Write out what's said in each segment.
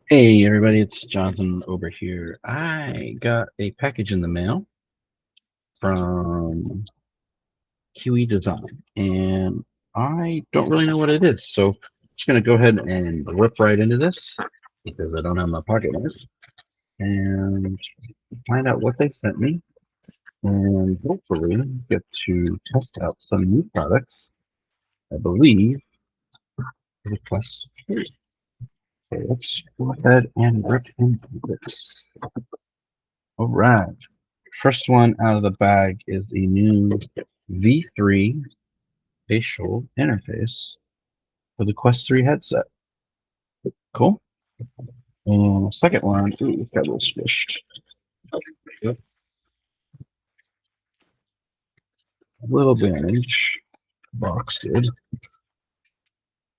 Hey everybody, it's Jonathan over here. I got a package in the mail from Kiwi Design, and I don't really know what it is. So I'm just gonna go ahead and rip right into this because I don't have my pocket knife and find out what they sent me and hopefully get to test out some new products. I believe the Quest 3. So let's go ahead and rip into this. All right. First one out of the bag is a new V3 facial interface for the Quest 3 headset. Cool. And the second one, ooh, it's got a little squished. Yep. A little damage. Box did.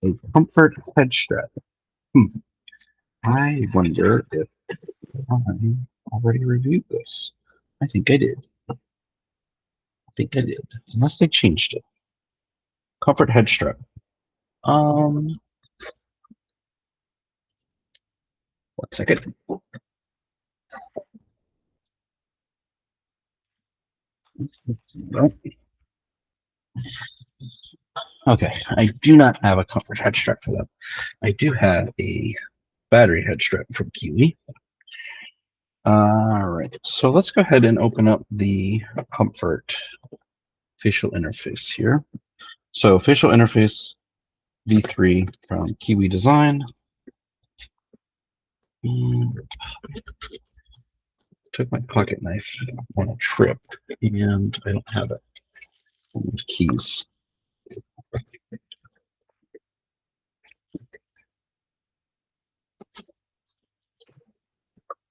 A comfort head strap. I wonder if I already reviewed this. I think I did. Unless they changed it. Comfort head strap. Um, 1 second. Okay, I do not have a comfort head strap for them. I do have a battery head strap from Kiwi. All right, so let's go ahead and open up the comfort facial interface here. So facial interface V3 from Kiwi Design. Took my pocket knife on a trip and I don't have it. Keys.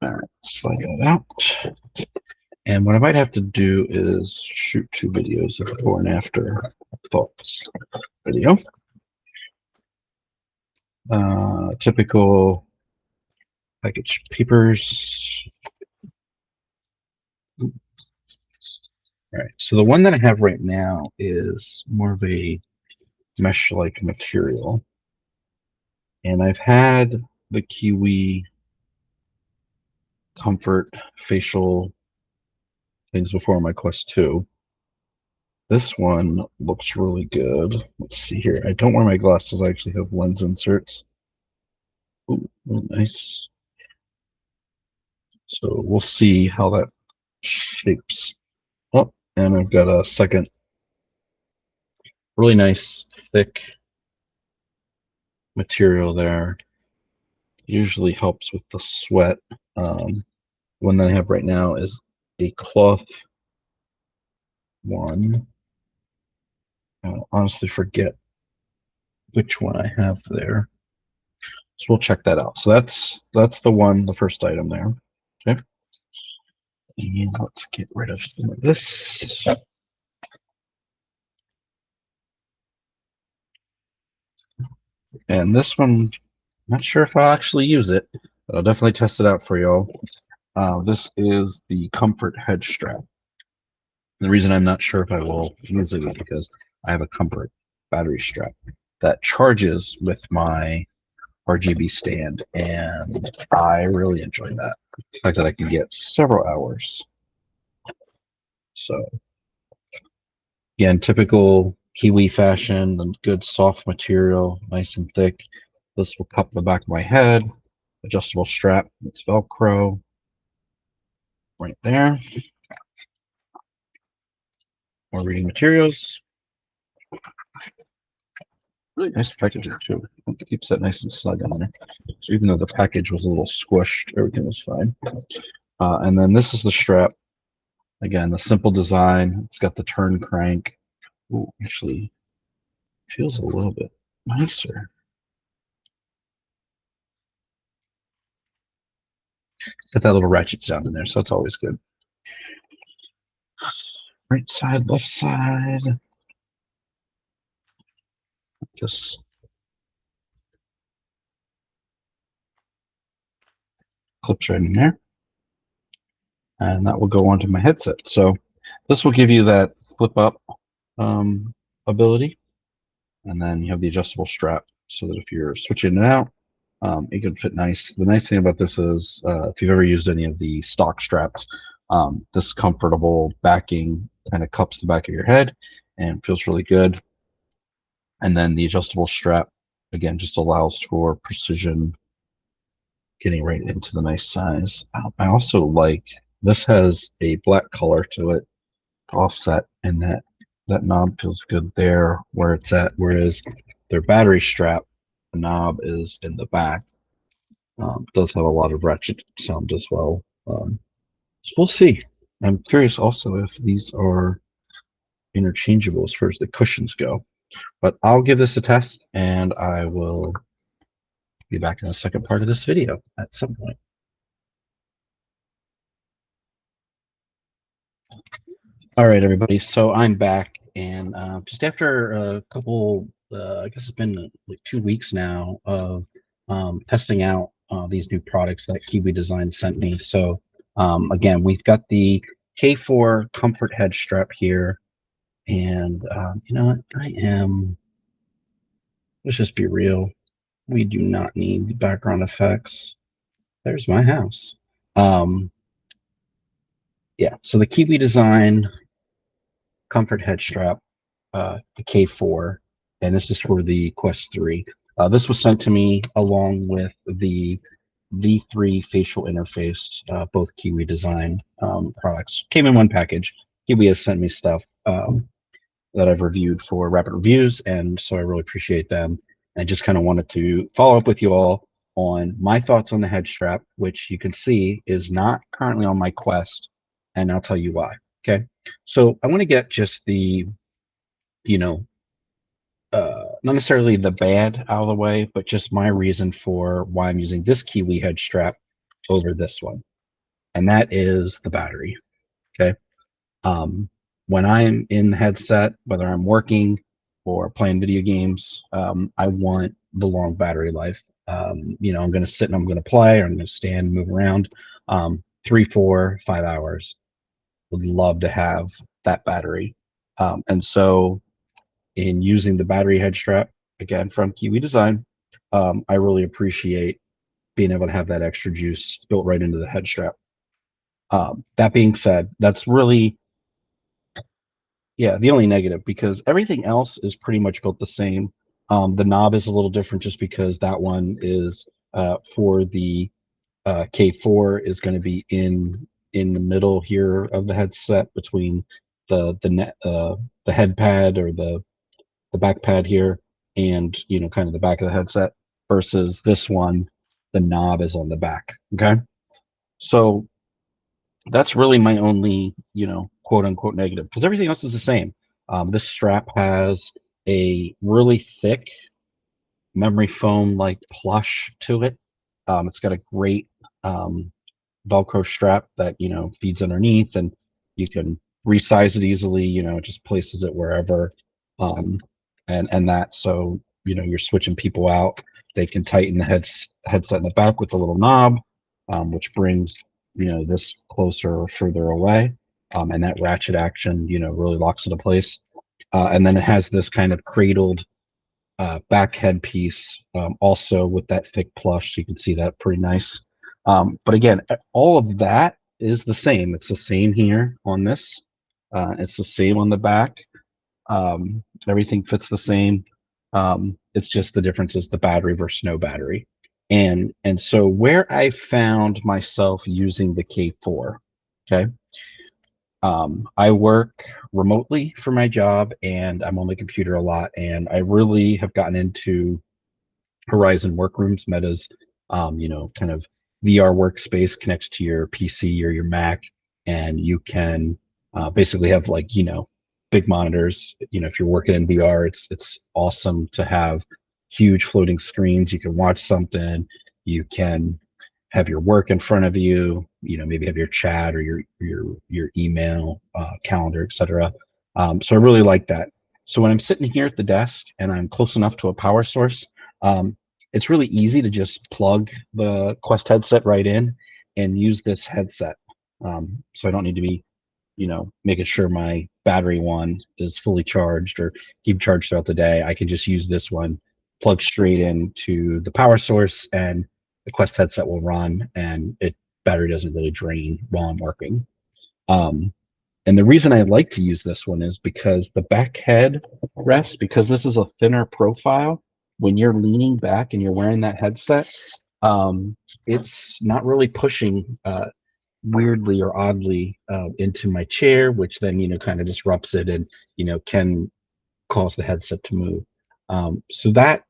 All right, slide that out. And what I might have to do is shoot 2 videos of before and after thoughts. Video. Typical package papers. All right, so the one that I have right now is more of a mesh-like material. And I've had the Kiwi Comfort facial things before my Quest 2. This one looks really good. Let's see here. I don't wear my glasses. I actually have lens inserts. Ooh, nice. So we'll see how that shapes up. And I've got a second really nice thick material there. Usually helps with the sweat. One that I have right now is a cloth one. I honestly forget which one I have there. So we'll check that out. So that's the first item there. Okay. And let's get rid of some of this. And this one, not sure if I'll actually use it, but I'll definitely test it out for y'all. This is the Comfort head strap. The reason I'm not sure if I will use it is because I have a Comfort battery strap that charges with my RGB stand, and I really enjoy that. The fact that I can get several hours. So, again, typical Kiwi fashion, and good soft material, nice and thick. This will cup the back of my head. Adjustable strap. It's Velcro right there. More reading materials. Really nice packaging too. It keeps that nice and snug on there. So even though the package was a little squished, everything was fine. And then this is the strap. Again, the simple design. It's got the turn crank. Ooh, actually feels a little bit nicer. Got that little ratchet sound in there, so that's always good. Right side, left side. Just clips right in there. And that will go onto my headset. So this will give you that flip up ability. And then you have the adjustable strap so that if you're switching it out, It can fit nice. The nice thing about this is, if you've ever used any of the stock straps, this comfortable backing kind of cups the back of your head and feels really good. And then the adjustable strap, again, just allows for precision getting right into the nice size. I also like this has a black color to it, offset, and that knob feels good there where it's at. Whereas their battery strap, the knob is in the back. Does have a lot of ratchet sound as well. So we'll see. I'm curious also if these are interchangeable as far as the cushions go. But I'll give this a test, and I will be back in the second part of this video at some point. All right, everybody. So I'm back, and just after a couple, I guess it's been like 2 weeks now of testing out these new products that Kiwi Design sent me. So again, we've got the K4 Comfort Head Strap here, and you know what? Let's just be real. We do not need background effects. There's my house. Um, yeah. So the Kiwi Design Comfort Head Strap, the K4, and this is for the Quest 3. This was sent to me along with the V3 facial interface, both Kiwi Design products. Came in one package. Kiwi has sent me stuff that I've reviewed for Rapid Reviews, and so I really appreciate them. I just kind of wanted to follow up with you all on my thoughts on the head strap, which you can see is not currently on my Quest, and I'll tell you why. Okay, so I want to get just the, you know, not necessarily the bad out of the way, but just my reason for why I'm using this Kiwi head strap over this one, and that is the battery. Okay, when I'm in the headset, whether I'm working or playing video games, I want the long battery life. I'm going to sit and I'm going to play, or I'm going to stand, move around. 3, 4, 5 hours. Would love to have that battery. And so, in using the battery head strap, again from Kiwi Design, I really appreciate being able to have that extra juice built right into the head strap. That being said, that's really, yeah, the only negative, because everything else is pretty much built the same. The knob is a little different just because that one is for the K4 is going to be in the middle here of the headset between the head pad, or the back pad here, and kind of the back of the headset, versus this one, the knob is on the back. Okay, so that's really my only, quote unquote negative, because everything else is the same. This strap has a really thick memory foam like plush to it. It's got a great Velcro strap that feeds underneath, and you can resize it easily. It just places it wherever, um, and that, so you're switching people out. They can tighten the headset in the back with a little knob, which brings this closer or further away, and that ratchet action really locks it in place. And then it has this kind of cradled back headpiece, also with that thick plush, so you can see that pretty nice. But again, all of that is the same. It's the same here on this. It's the same on the back. Everything fits the same. It's just the difference is the battery versus no battery. And so where I found myself using the K4, okay, I work remotely for my job, and I'm on the computer a lot, and I really have gotten into Horizon Workrooms, Meta's, kind of VR workspace, connects to your PC or your Mac, and you can basically have, like, big monitors. If you're working in VR, it's awesome to have huge floating screens. You can watch something. You can have your work in front of you. Maybe have your chat or your email, calendar, etc. So I really like that. So when I'm sitting here at the desk and I'm close enough to a power source, um, it's really easy to just plug the Quest headset right in and use this headset. So I don't need to be, making sure my battery one is fully charged or keep charged throughout the day. I can just use this one plugs straight into the power source, and the Quest headset will run, and it battery doesn't really drain while I'm working. Um, and the reason I like to use this one is because the back head rest, because this is a thinner profile, when you're leaning back and you're wearing that headset, um, it's not really pushing weirdly or oddly into my chair, which then, kind of disrupts it and, can cause the headset to move. So that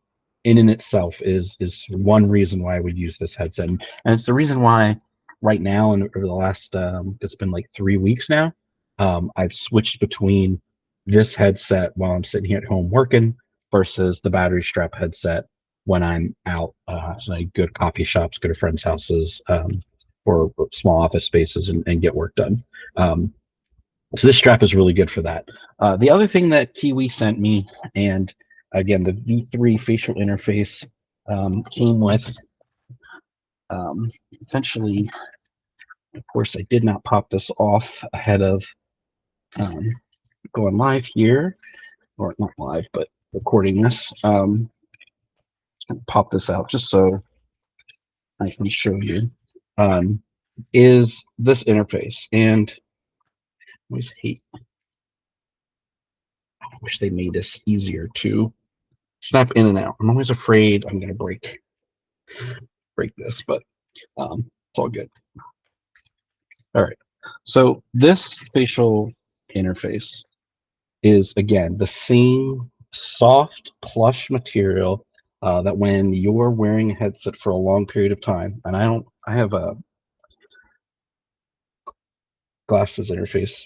in itself is one reason why I would use this headset, and it's the reason why right now and over the last it's been like 3 weeks now, I've switched between this headset while I'm sitting here at home working versus the battery strap headset when I'm out, like good coffee shops, go to friends' houses, or small office spaces and get work done. Um, so this strap is really good for that. The other thing that Kiwi sent me, and again, the V3 facial interface came with, essentially, of course, I did not pop this off ahead of um, going live here, or not live, but recording this. Pop this out just so I can show you. Is this interface, and I always hate, I wish they made this easier to snap in and out. I'm always afraid I'm going to break this, but it's all good. All right. So this facial interface is, again, the same soft plush material that when you're wearing a headset for a long period of time, and I have a glasses interface.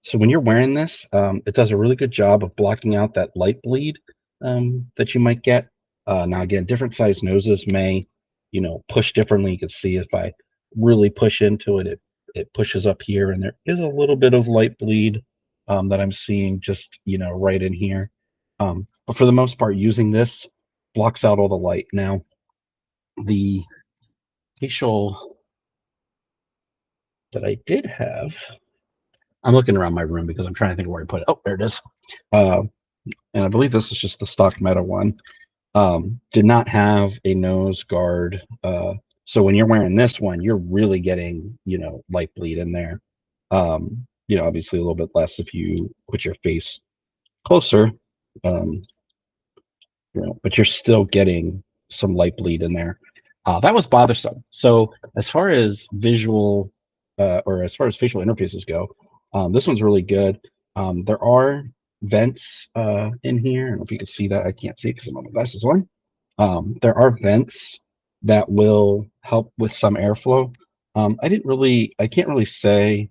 So when you're wearing this, it does a really good job of blocking out that light bleed that you might get. Now, again, different size noses may, push differently. You can see if I really push into it, it pushes up here, and there is a little bit of light bleed that I'm seeing just, right in here. But for the most part, using this blocks out all the light. Now, the facial that I did have, I'm looking around my room because I'm trying to think of where I put it. Oh, there it is. Uh, and I believe this is just the stock Meta one. Did not have a nose guard. So when you're wearing this one, you're really getting, light bleed in there. Obviously a little bit less if you put your face closer. Um, but you're still getting some light bleed in there. That was bothersome. So as far as visual, or as far as facial interfaces go, this one's really good. There are vents in here. I don't know if you can see that. I can't see because I'm on my glasses on. There are vents that will help with some airflow. I can't really say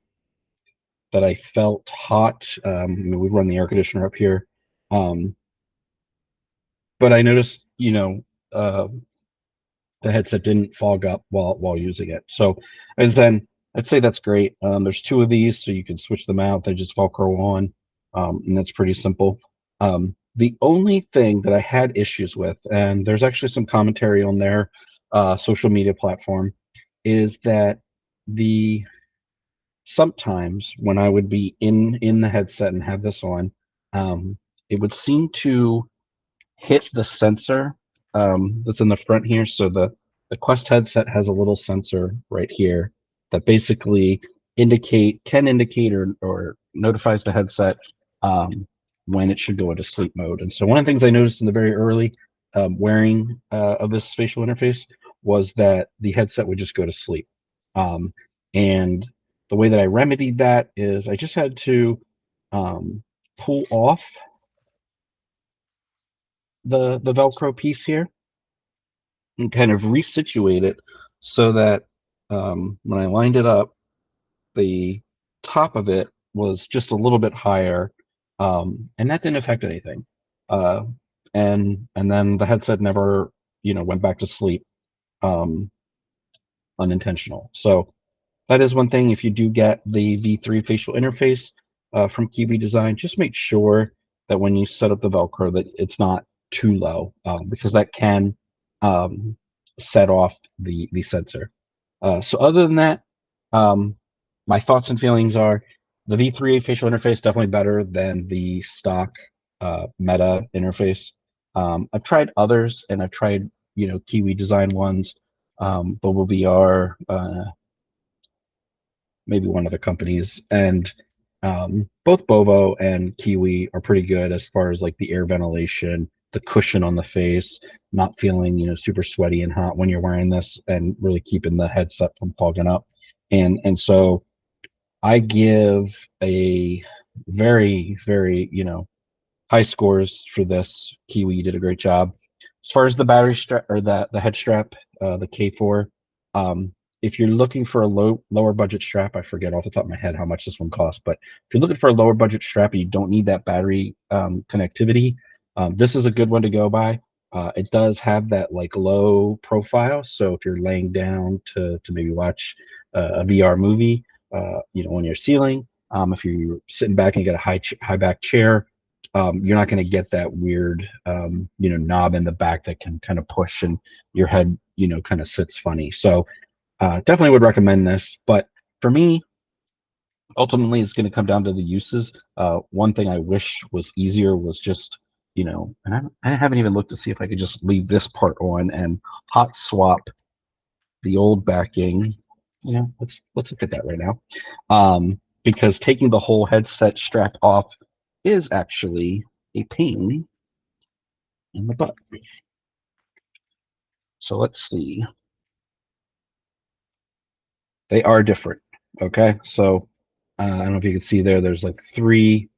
that I felt hot. We run the air conditioner up here. But I noticed, uh, the headset didn't fog up while using it. So, as then I'd say that's great. There's two of these, so you can switch them out. They just Velcro on, and that's pretty simple. The only thing that I had issues with, and there's actually some commentary on their social media platform, is that the sometimes when I would be in the headset and have this on, it would seem to hit the sensor that's in the front here. So the Quest headset has a little sensor right here that basically can indicate or notifies the headset when it should go into sleep mode. And so one of the things I noticed in the very early wearing of this facial interface was that the headset would just go to sleep. And the way that I remedied that is I just had to pull off the Velcro piece here and kind of resituate it so that when I lined it up, the top of it was just a little bit higher, and that didn't affect anything. Uh, and then the headset never, went back to sleep, um, unintentional. So that is one thing. If you do get the V3 facial interface from Kiwi Design, just make sure that when you set up the Velcro that it's not too low, because that can um, set off the sensor. So other than that, um, my thoughts and feelings are the V3 facial interface definitely better than the stock Meta interface. I've tried others, and I've tried Kiwi design ones, Bumblebee R, maybe one of the companies, and both Bovo and Kiwi are pretty good as far as like the air ventilation, the cushion on the face, not feeling super sweaty and hot when you're wearing this, and really keeping the headset from fogging up. And so I give a very, very, high scores for this. Kiwi, you did a great job. As far as the battery strap or the head strap, the K4, um, if you're looking for a lower budget strap, I forget off the top of my head how much this one costs, but if you're looking for a lower budget strap and you don't need that battery connectivity, this is a good one to go by. It does have that like low profile, so if you're laying down to maybe watch a VR movie, on your ceiling, if you're sitting back and you got a high back chair, you're not going to get that weird, knob in the back that can kind of push and your head, kind of sits funny. So definitely would recommend this. But for me, ultimately, it's going to come down to the uses. One thing I wish was easier was just, and I haven't even looked to see if I could just leave this part on and hot swap the old backing. Let's look at that right now. Because taking the whole headset strap off is actually a pain in the butt. So let's see. They are different. Okay, so I don't know if you can see there. There's like three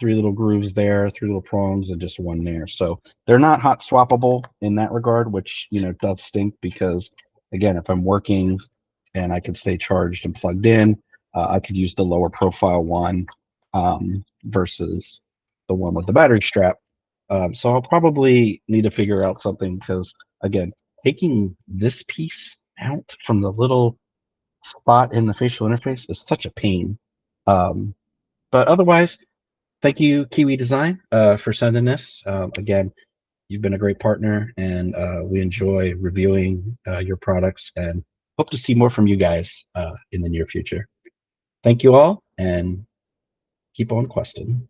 little grooves there, three little prongs, and just one there. So they're not hot swappable in that regard, which does stink because again, if I'm working and I can stay charged and plugged in, I could use the lower profile one versus the one with the battery strap. So I'll probably need to figure out something because again, taking this piece out from the little spot in the facial interface is such a pain. But otherwise, thank you, Kiwi Design, for sending this. Again, you've been a great partner, and we enjoy reviewing your products and hope to see more from you guys in the near future. Thank you all, and keep on questing.